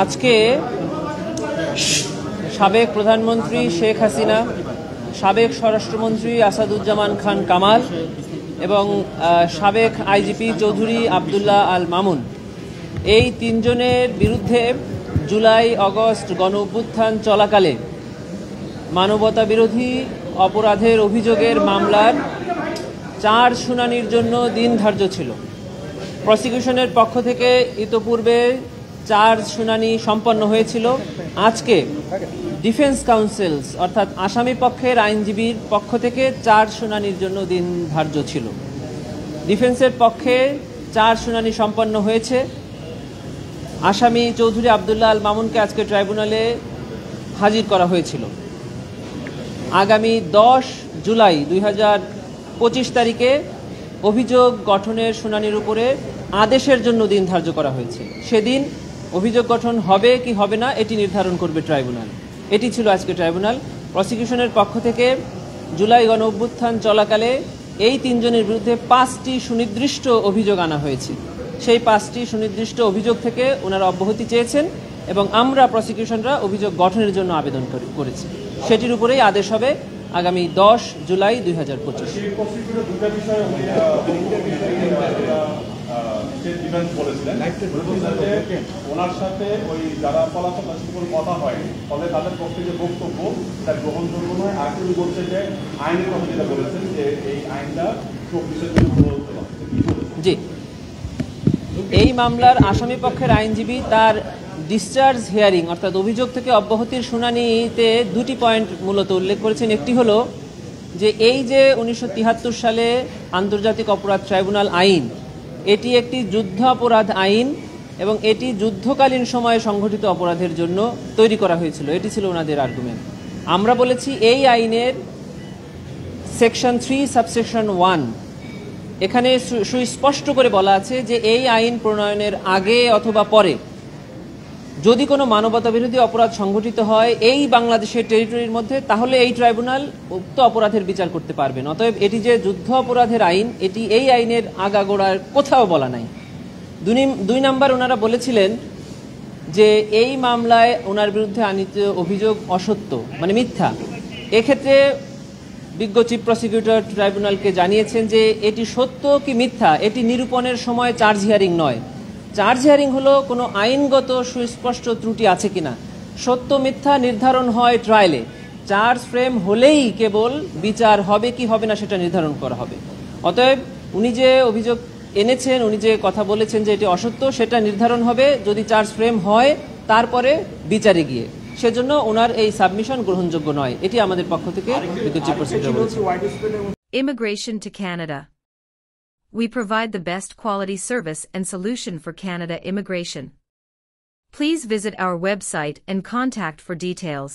আজকে সাবেক প্রধানমন্ত্রী শেখ হাসিনা, সাবেক স্বরাষ্ট্রমন্ত্রী আসাদুজ্জামান খান কামাল এবং সাবেক আইজিপি চৌধুরী আবদুল্লাহ আল মামুন, এই তিনজনের বিরুদ্ধে জুলাই আগস্ট গণ অভ্যুত্থান চলাকালে মানবতা বিরোধী অপরাধের অভিযোগের মামলার 4 শুনানির জন্য দিন ধার্য ছিল। প্রসিকিউশনের পক্ষ থেকে ইতোপূর্বে 4 শুনানি সম্পন্ন হয়েছিল। আজকে ডিফেন্স কাউন্সিলস অর্থাৎ আসামি পক্ষের আইনজীবীর পক্ষ থেকে 4 শুনানির জন্য দিন ধার্য ছিল। ডিফেন্সের পক্ষে 4 শুনানি সম্পন্ন হয়েছে। আসামি চৌধুরী আবদুল্লাহ আল মামুনকে আজকে ট্রাইব্যুনালে হাজির করা হয়েছিল। আগামী 10 জুলাই 2025 তারিখে অভিযোগ গঠনের শুনানির উপরে আদেশের জন্য দিন ধার্য করা হয়েছে। সেদিন অভিযোগ গঠন হবে কি হবে না এটি নির্ধারণ করবে ট্রাইব্যুনাল। এটি ছিল আজকে ট্রাইব্যুনাল। প্রসিকিউশনের পক্ষ থেকে জুলাই গণ অভ্যুত্থান চলাকালে এই 3 জনের বিরুদ্ধে 5টি সুনির্দিষ্ট অভিযোগ আনা হয়েছে। সেই 5টি সুনির্দিষ্ট অভিযোগ থেকে ওনারা অব্যাহতি চেয়েছেন এবং আমরা প্রসিকিউশনরা অভিযোগ গঠনের জন্য আবেদন করেছি। সেটির উপরেই আদেশ হবে আগামী 10 জুলাই 2025। ওনার সাথে ওই যারা ফলাফল কথা হয় ফলে তাদের পক্ষে যে বক্তব্য তার গ্রহণযোগ্য নয়। আর তিনি বলছে যে আইনের কথা যেটা বলেছেন যে এই আইনটা 24-এর জি, এই মামলার আসামি পক্ষের আইনজীবী তার ডিসচার্জ হিয়ারিং অর্থাৎ অভিযোগ থেকে অব্যাহতির শুনানিতে 2টি পয়েন্ট মূলত উল্লেখ করেছেন। একটি হলো যে এই যে 1973 সালে আন্তর্জাতিক অপরাধ ট্রাইব্যুনাল আইন, এটি একটি যুদ্ধ অপরাধ আইন এবং এটি যুদ্ধকালীন সময়ে সংঘটিত অপরাধের জন্য তৈরি করা হয়েছিল। এটি ছিল ওনাদের আর্গুমেন্ট। আমরা বলেছি এই আইনের সেকশন 3 সাবসেকশন 1 এখানে সুস্পষ্ট করে বলা আছে যে এই আইন প্রণয়নের আগে অথবা পরে যদি কোনো মানবতা বিরোধী অপরাধ সংঘটিত হয় এই বাংলাদেশের টেরিটরির মধ্যে, তাহলে এই ট্রাইব্যুনাল উক্ত অপরাধের বিচার করতে পারবেন। অতএব এটি যে যুদ্ধ অপরাধের আইন, এটি এই আইনের আগাগোড়ার কোথাও বলা নাই। 2 নাম্বার, ওনারা বলেছিলেন যে এই মামলায় ওনার বিরুদ্ধে আনিত অভিযোগ অসত্য, মানে মিথ্যা। এক্ষেত্রে বিজ্ঞ চিফ প্রসিকিউটর ট্রাইব্যুনালকে জানিয়েছেন যে এটি সত্য কি মিথ্যা এটি নিরূপণের সময় চার্জ হিয়ারিং নয়। চার্জ হিয়ারিং হলো কোনো আইনগত সুস্পষ্ট ত্রুটি আছে কিনা। সত্য মিথ্যা নির্ধারণ হয় ট্রায়ালে। চার্জ ফ্রেম হলেই কেবল বিচার হবে কি হবে না সেটা নির্ধারণ করা হবে। অতএব উনি যে অভিযোগ এনেছেন, উনি যে কথা বলেছেন যে এটি অসত্য, সেটা নির্ধারণ হবে যদি চার্জ ফ্রেম হয়, তারপরে বিচারে গিয়ে। সেজন্য ওনার এই সাবমিশন গ্রহণযোগ্য নয়। এটি আমাদের পক্ষ থেকে Immigration to Canada. We provide the best quality service and solution for Canada immigration. Please visit our website and contact for details.